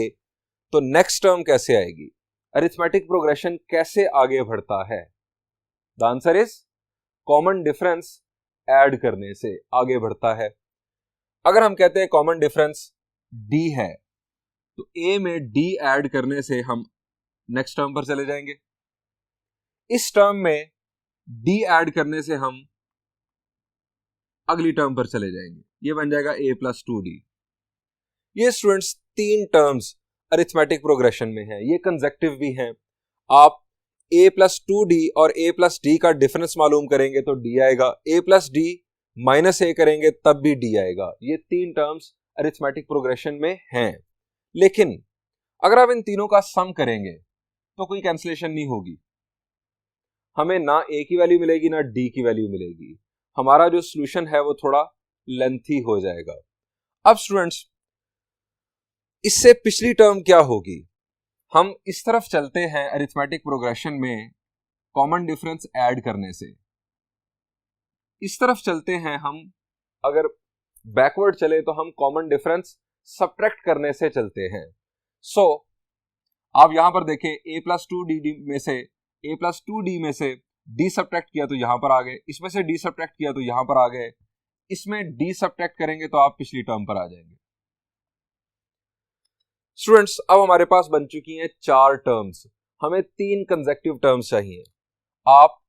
तो नेक्स्ट टर्म कैसे आएगी? अरिथमेटिक प्रोग्रेशन कैसे आगे बढ़ता है? The answer is common difference add करने से आगे बढ़ता है। अगर हम कहते हैं कॉमन डिफरेंस d है तो a में d ऐड करने से हम नेक्स्ट टर्म पर चले जाएंगे। इस टर्म में d ऐड करने से हम अगली टर्म पर चले जाएंगे, ये बन जाएगा a प्लस 2d। ये स्टूडेंट्स तीन टर्म्स अरिथमेटिक प्रोग्रेशन में है, ये कंसेक्टिव भी हैं। आप a प्लस 2d और a प्लस d का डिफरेंस मालूम करेंगे तो d आएगा, a plus d minus a करेंगे तब भी d आएगा। ये तीन टर्म्स अरिथमेटिक प्रोग्रेशन में हैं। लेकिन अगर आप इन तीनों का सम करेंगे तो कोई कैंसिलेशन नहीं होगी, हमें ना a की वैल्यू मिलेगी ना d की वैल्यू मिलेगी। हमारा जो सॉल्यूशन है वो थोड़ा लेंथी हो जाएगा। अब स्टूडेंट्स इससे पिछली टर्म क्या होगी, हम इस तरफ चलते हैं अरिथमेटिक प्रोग्रेशन में कॉमन डिफरेंस ऐड करने से, इस तरफ चलते हैं हम। अगर बैकवर्ड चले तो हम कॉमन डिफरेंस सब्ट्रैक्ट करने से चलते हैं। सो आप यहां पर देखें a प्लस 2d में से a प्लस 2d में से d सब्ट्रैक्ट किया तो यहां पर आ गए, इसमें से d सब्ट्रैक्ट किया तो यहां पर आ गए, इसमें d सब्ट्रैक्ट करेंगे तो आप पिछली टर्म पर आ जाएंगे। स्टूडेंट्स अब हमारे पास बन चुकी हैं चार टर्म्स, हमें तीन कंसेक्टिव टर्म्स चाहिए। आप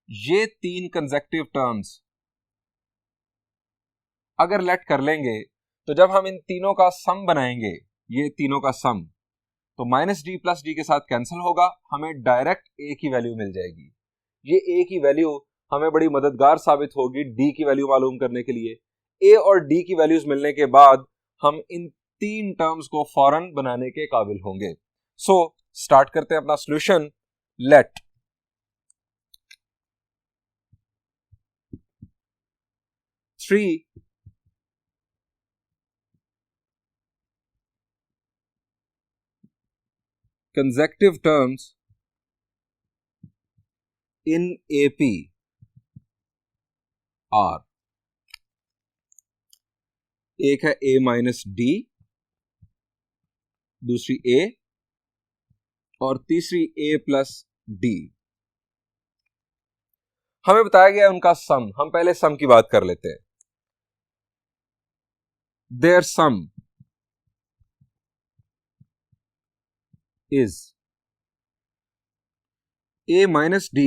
ये तीन कंसेक्टिव टर्म्स अगर लेट कर लेंगे तो जब हम इन तीनों का सम बनाएंगे, ये तीनों का सम, तो माइनस डी प्लस डी के साथ कैंसिल होगा, हमें डायरेक्ट ए की वैल्यू मिल जाएगी। ये ए की वैल्यू हमें बड़ी मददगार साबित होगी डी की वैल्यू मालूम करने के लिए। ए और डी की वैल्यूज मिलने के बाद हम इन तीन टर्म्स को फौरन बनाने के काबिल होंगे। सो स्टार्ट करते हैं अपना solution. Late three consecutive terms in AP are, एक है a माइनस डी, दूसरी a और तीसरी a प्लस डी। हमें बताया गया है उनका सम, हम पहले सम की बात कर लेते हैं। Their sum is a minus d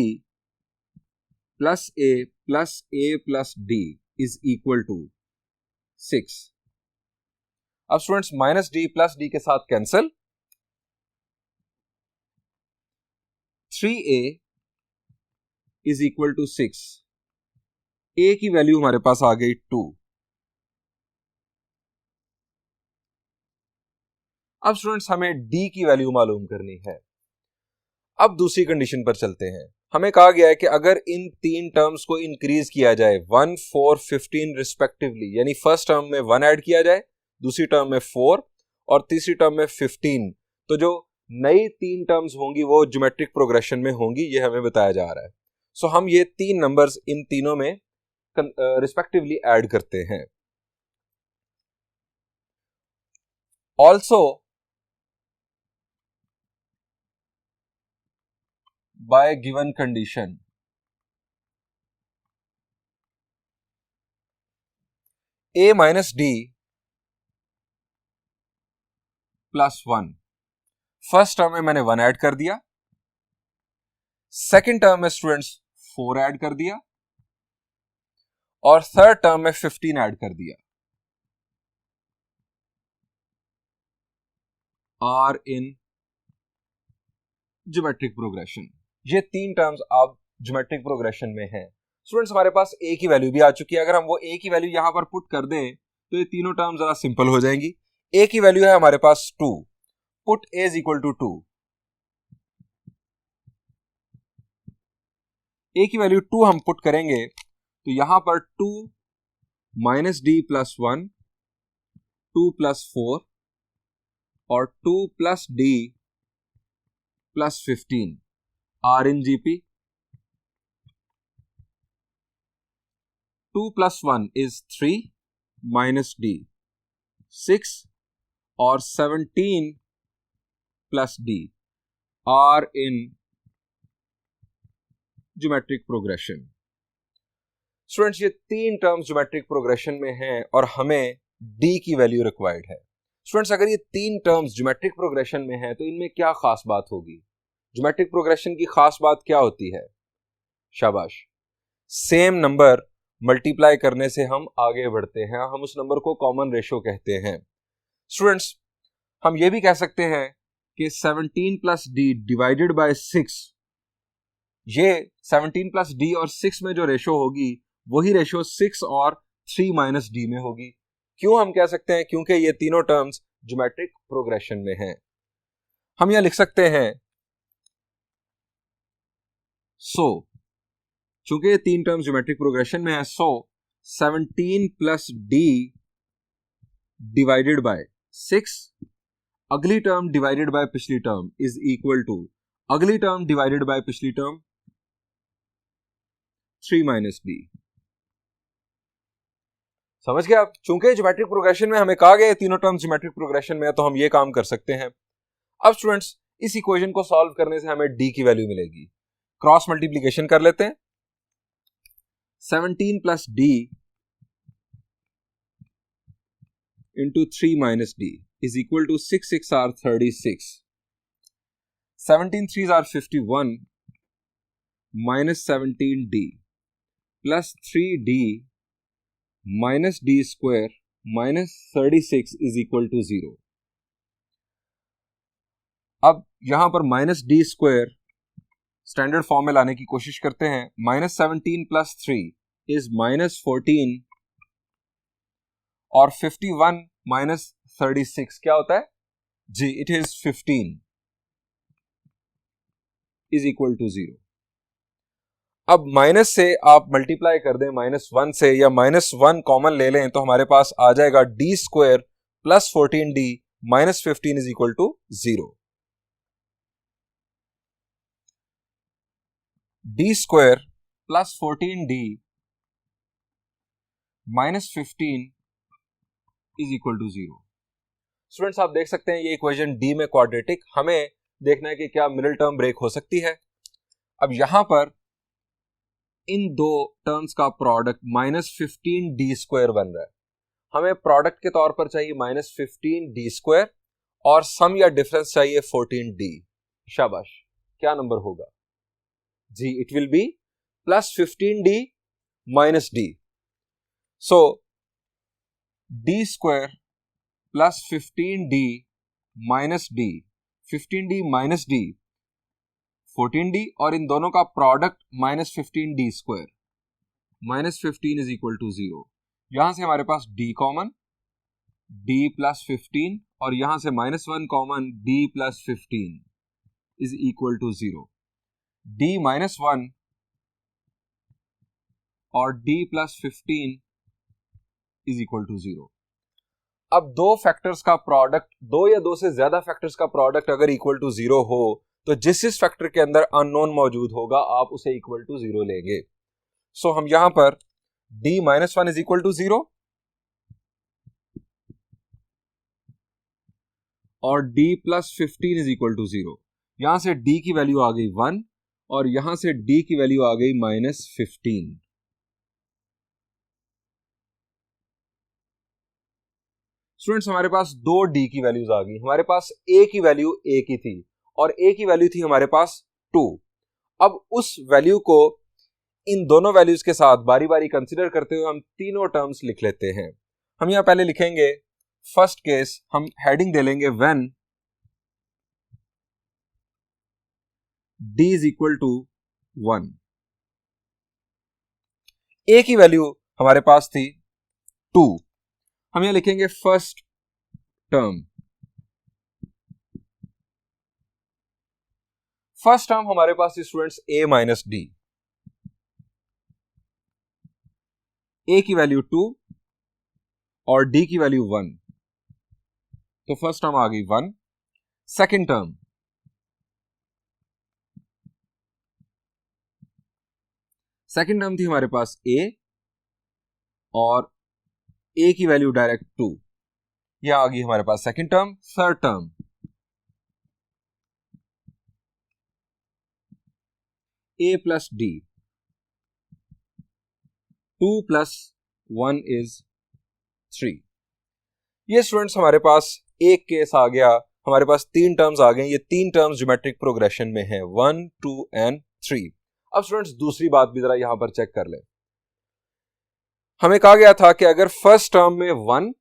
plus a plus d is equal to 6। अब students minus D plus D के साथ cancel, 3a is equal to 6, a की वैल्यू हमारे पास आ गई 2। अब स्टूडेंट्स हमें d की वैल्यू मालूम करनी है। अब दूसरी कंडीशन पर चलते हैं। हमें कहा गया है कि अगर इन तीन टर्म्स को इंक्रीज किया जाए 1, 4, 15 रिस्पेक्टिवली, यानी फर्स्ट टर्म में 1 ऐड किया जाए, दूसरी टर्म में 4 और तीसरी टर्म में 15, तो जो नई तीन टर्म्स होंगी वो ज्योमेट्रिक प्रोग्रेशन में होंगी, ये हमें बताया जा रहा है। सो हम ये तीन नंबर्स इन तीनों में रिस्पेक्टिवली ऐड करते हैं। Also by given condition a minus d plus 1, first term में मैंने 1 ऐड कर दिया, सेकेंड टर्म में स्टूडेंट्स 4 ऐड कर दिया और थर्ड टर्म में 15 ऐड कर दिया। आर इन ज्योमेट्रिक प्रोग्रेशन, ये तीन टर्म्स आप ज्योमेट्रिक प्रोग्रेशन में हैं। स्टूडेंट्स हमारे पास a की वैल्यू भी आ चुकी है, अगर हम वो a की वैल्यू यहां पर पुट कर दें तो ये तीनों टर्म्स जरा सिंपल हो जाएंगी। a की वैल्यू है हमारे पास 2, put a is equal to 2, a की वैल्यू 2 हम पुट करेंगे तो यहां पर 2 माइनस डी प्लस 1, 2 प्लस 4 और 2 plus D plus 15 are in GP. 2 plus 1 is 3 minus d 6 और 17 plus d are in geometric progression। Students ये तीन टर्म्स ज्योमेट्रिक प्रोग्रेशन में हैं और हमें डी की वैल्यू रिक्वायर्ड है। स्टूडेंट्स अगर ये तीन टर्म्स ज्योमेट्रिक प्रोग्रेशन में हैं तो इनमें क्या खास बात होगी? ज्योमेट्रिक प्रोग्रेशन की खास बात क्या होती है? शाबाश, सेम नंबर मल्टीप्लाई करने से हम आगे बढ़ते हैं, हम उस नंबर को कॉमन रेशियो कहते हैं। स्टूडेंट्स हम ये भी कह सकते हैं कि 17 प्लस डी डिवाइडेड बाय 6, ये 17 प्लस डी और 6 में जो रेशो होगी वही रेशो 6 और 3 माइनस डी में होगी। क्यों हम कह सकते हैं? क्योंकि ये तीनों टर्म्स ज्योमेट्रिक प्रोग्रेशन में हैं। हम यहां लिख सकते हैं चूंकि ये तीन टर्म्स ज्योमेट्रिक प्रोग्रेशन में है, 17 प्लस डी डिवाइडेड बाय 6, अगली टर्म डिवाइडेड बाय पिछली टर्म इज इक्वल टू अगली टर्म डिवाइडेड बाय पिछली टर्म 3 माइनस डी। समझ गए आप? चूंकि ज्योमेट्रिक प्रोग्रेशन में हमें कहा गया है तीनों टर्म्स ज्योमेट्रिक प्रोग्रेशन में है, तो हम ये काम कर सकते हैं। अब स्टूडेंट्स इस इक्वेशन को सॉल्व करने से हमें डी की वैल्यू मिलेगी। क्रॉस मल्टीप्लीकेशन कर लेते हैं। 17 plus D into 3 minus D is equal to 6 6 are 36, 17 3 are 51 minus 17 D plus 3 D minus D square minus 36 is equal to 0। अब यहां पर minus D square standard form में लाने की कोशिश करते हैं। माइनस 17 प्लस 3 इज माइनस 14 और 51 माइनस 36 क्या होता है जी? It is 15 is equal to 0। अब माइनस से आप मल्टीप्लाई कर दें -1 से, या -1 कॉमन ले लें, तो हमारे पास आ जाएगा D square plus 14d minus 15 is equal to 0। D square plus 14d minus 15 is equal to 0। Students आप देख सकते हैं ये इक्वेशन डी में क्वाड्रेटिक, हमें देखना है कि क्या मिडिल टर्म ब्रेक हो सकती है। अब यहां पर इन दो टर्म्स का प्रोडक्ट -15d स्क्वायर बन रहा है। हमें प्रोडक्ट के तौर पर चाहिए -15d स्क्वायर और सम या डिफरेंस चाहिए 14d। शाबाश, क्या नंबर होगा जी? It will be plus 15d minus d. So d square plus 15d minus d, 15d minus d 14d, और इन दोनों का product -15d square, -15 is equal to 0। यहां से हमारे पास d कॉमन, d प्लस 15, और यहां से -1 common, d plus 15 is equal to 0। d -1 और d plus 15 is equal to 0। अब दो फैक्टर्स का प्रोडक्ट, दो या दो से ज्यादा फैक्टर्स का प्रोडक्ट अगर इक्वल टू 0 हो तो जिस फैक्टर के अंदर अननोन मौजूद होगा आप उसे इक्वल टू 0 लेंगे। सो हम यहां पर d -1 इज इक्वल टू 0 और d plus 15 is equal to 0। यहां से d की वैल्यू आ गई 1 और यहां से d की वैल्यू आ गई -15। स्टूडेंट्स हमारे पास दो d की वैल्यूज आ गई। हमारे पास a की वैल्यू a की थी और a की वैल्यू थी हमारे पास 2। अब उस वैल्यू को इन दोनों वैल्यूज के साथ बारी बारी कंसीडर करते हुए हम तीनों टर्म्स लिख लेते हैं। हम यहां पहले लिखेंगे फर्स्ट केस, हम हेडिंग दे लेंगे when d is equal to 1। a की वैल्यू हमारे पास थी 2। हम यहां लिखेंगे फर्स्ट टर्म। फर्स्ट टर्म हमारे पास students a minus d, a की वैल्यू 2 और d की वैल्यू 1, तो फर्स्ट टर्म आ गई 1। सेकेंड टर्म, सेकेंड टर्म थी हमारे पास a और a की वैल्यू डायरेक्ट 2, यह आ गई हमारे पास second term. Third term, a plus d, 2 + 1 is 3। ये स्टूडेंट्स हमारे पास एक केस आ गया, हमारे पास 3 टर्म्स आ गए। ये 3 टर्म्स ज्योमेट्रिक प्रोग्रेशन में हैं, 1, 2 एंड 3। अब स्टूडेंट्स दूसरी बात भी जरा यहां पर चेक कर लें। हमें कहा गया था कि अगर फर्स्ट टर्म में 1,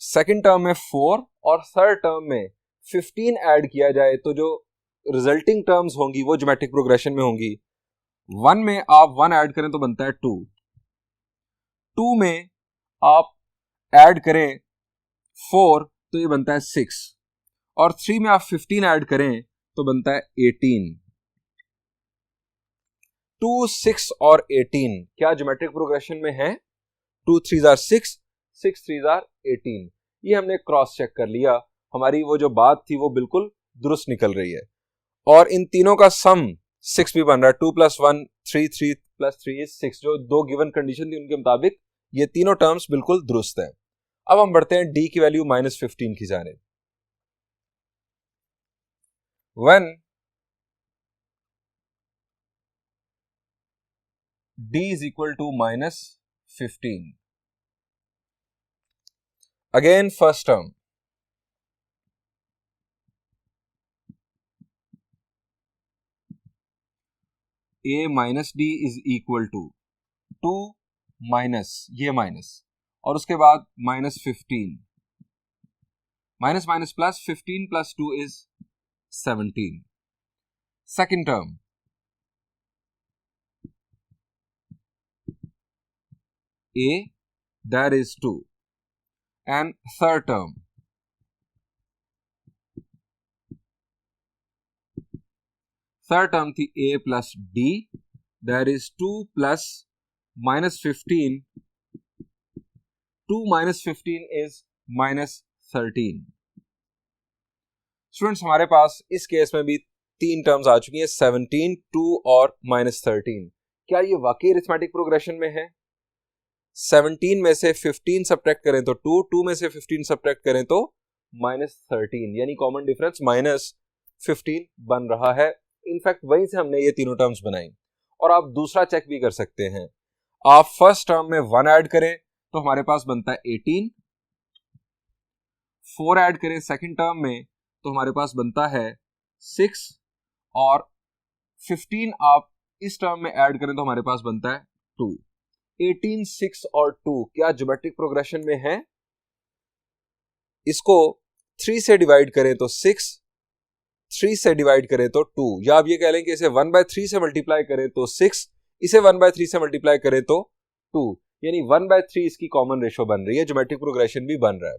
सेकंड टर्म में 4 और थर्ड टर्म में 15 ऐड किया जाए तो जो रिजल्टिंग टर्म्स होंगी वो ज्योमेट्रिक प्रोग्रेशन में होंगी। 1 में आप 1 ऐड करें तो बनता है 2, 2 में आप ऐड करें 4 तो ये बनता है 6, और 3 में आप 15 ऐड करें तो बनता है 18। 2, 6 और 18 क्या ज्योमेट्रिक प्रोग्रेशन में है? 2 3s are 6, 6 3s are 18। ये हमने क्रॉस चेक कर लिया, हमारी वो जो बात थी वो बिल्कुल दुरुस्त निकल रही है। और इन तीनों का सम 6 भी बन रहा है। 2 + 1 3, 3 + 3 is 6। जो दो गिवन कंडीशन थी उनके मुताबिक ये तीनों टर्म्स बिल्कुल दुरुस्त हैं। अब हम बढ़ते हैं d की वैल्यू -15 की जानिब। When d is equal to -15, again first term a minus d is equal to 2 minus ये माइनस और उसके बाद -15, minus minus plus, 15 + 2 is 17। Second term a, that is 2, and third term थी a + d, that is 2 + -15, 2 - 15 is -13। Students हमारे पास इस case में भी 3 terms आ चुकी हैं, 17, 2 और -13। क्या ये वाकई अरिथमेटिक प्रोग्रेशन में है? 17 में से 15 सब्ट्रैक्ट करें तो 2, 2 में से 15 सब्ट्रैक्ट करें तो -13, यानी कॉमन डिफरेंस -15 बन रहा है। इनफैक्ट वहीं से हमने ये तीनों टर्म्स बनाई। और आप दूसरा चेक भी कर सकते हैं, आप फर्स्ट टर्म में 1 ऐड करें तो हमारे पास बनता है 18, 4 ऐड करें सेकंड टर्म में तो हमारे पास बनता है 6, और 15 आप इस टर्म में ऐड करें तो हमारे पास बनता है 2। 18, 6 और 2 क्या ज्योमेट्रिक प्रोग्रेशन में है? इसको 3 से डिवाइड करें तो 6, 3 से डिवाइड करें तो 2, या आप ये कह लें कि इसे 1/3 से मल्टीप्लाई करें तो 6, इसे 1/3 से मल्टीप्लाई करें तो 2, यानी 1/3 इसकी कॉमन रेशो बन रही है, ज्योमेट्रिक प्रोग्रेशन भी बन रहा है।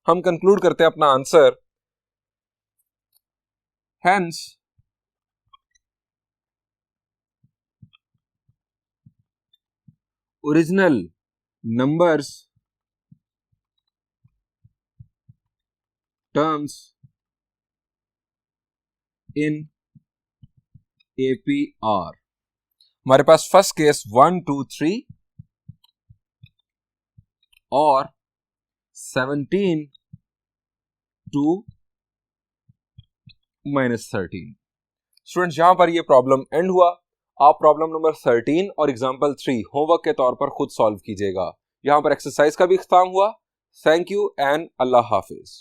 हम कंक्लूड करते हैं अपना answer. Hence original numbers terms in APR, हमारे पास फर्स्ट केस 1 2 3 और 17 to -13। स्टूडेंट्स यहां पर ये प्रॉब्लम एंड हुआ। आप प्रॉब्लम नंबर 13 और एग्जाम्पल 3 होमवर्क के तौर पर खुद सॉल्व कीजिएगा। यहां पर एक्सरसाइज का भी इख्तिताम हुआ। Thank you and Allah Hafiz.